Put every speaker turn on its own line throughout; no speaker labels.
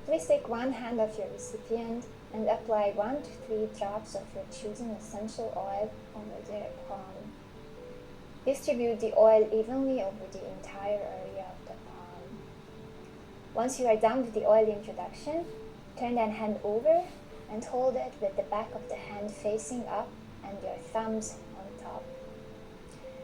Please take one hand of your recipient and apply 1 to 3 drops of your chosen essential oil over their palm. Distribute the oil evenly over the entire area of the palm. Once you are done with the oil introduction, turn that hand over and hold it with the back of the hand facing up and your thumbs on top.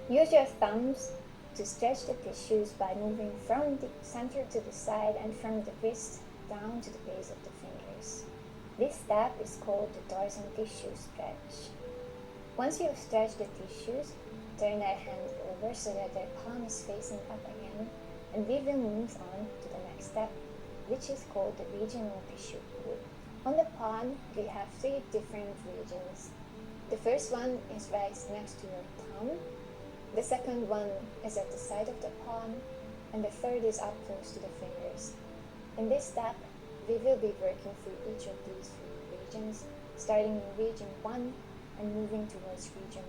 Use your thumbs to stretch the tissues by moving from the center to the side and from the wrist down to the base of the fingers. This step is called the dorsal tissue stretch. Once you have stretched the tissues, turn that hand over so that their palm is facing up again, and we will move on to the next step, which is called the regional tissue pull. On the palm, we have 3 different regions. The first one is right next to your thumb, the second one is at the side of the palm, and the third is up close to the fingers. In this step, we will be working through each of these 3 regions, starting in region 1 and moving towards region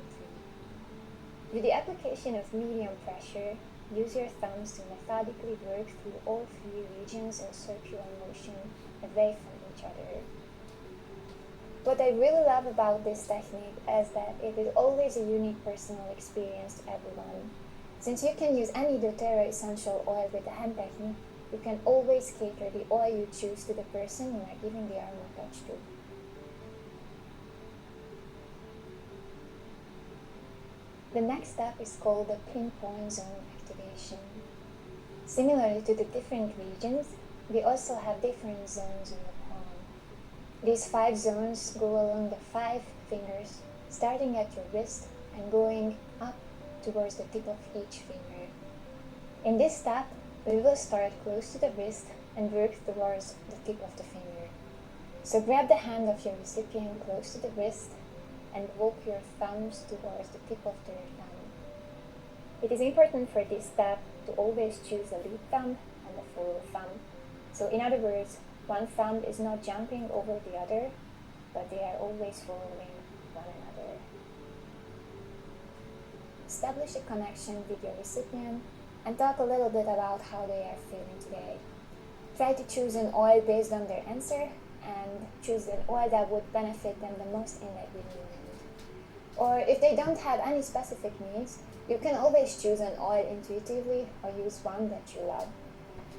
3. With the application of medium pressure, use your thumbs to methodically work through all 3 regions in circular motion away from each other. What I really love about this technique is that it is always a unique personal experience to everyone. Since you can use any doTERRA essential oil with the hand technique, you can always cater the oil you choose to the person you are giving the Aromatouch to. The next step is called the pinpoint zone activation. Similarly to the different regions, we also have different zones in the palm. These 5 zones go along the 5 fingers, starting at your wrist and going up towards the tip of each finger. In this step, we will start close to the wrist and work towards the tip of the finger. So grab the hand of your recipient close to the wrist and walk your thumbs towards the tip of their thumb. It is important for this step to always choose a lead thumb and a follow thumb. So in other words, one thumb is not jumping over the other, but they are always following one another. Establish a connection with your recipient and talk a little bit about how they are feeling today. Try to choose an oil based on their answer and choose an oil that would benefit them the most in that given moment. Or if they don't have any specific needs, you can always choose an oil intuitively or use one that you love.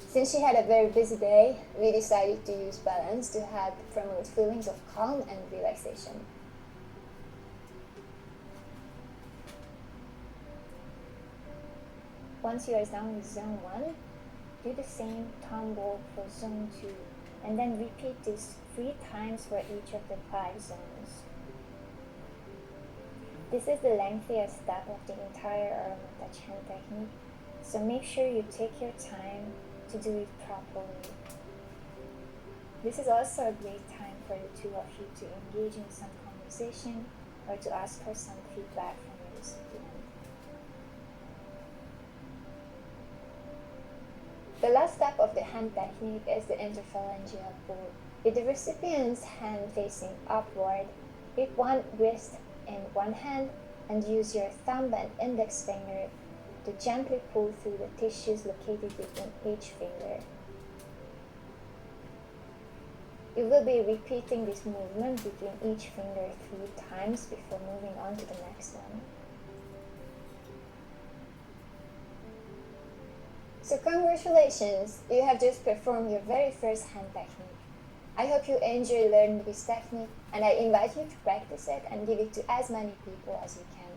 Since she had a very busy day, we decided to use balance to help promote feelings of calm and relaxation. Once you are done with zone 1, do the same thumb walk for zone 2, and then repeat this 3 times for each of the 5 zones. This is the lengthiest step of the entire Aromatouch hand technique, so make sure you take your time to do it properly. This is also a great time for the 2 of you to engage in some conversation or to ask for some feedback from your recipient. The last step of the hand technique is the interphalangeal pull. With the recipient's hand facing upward, grip one wrist in one hand and use your thumb and index finger to gently pull through the tissues located within each finger. You will be repeating this movement between each finger 3 times before moving on to the next one. So congratulations, you have just performed your very first hand technique. I hope you enjoy learning this technique and I invite you to practice it and give it to as many people as you can.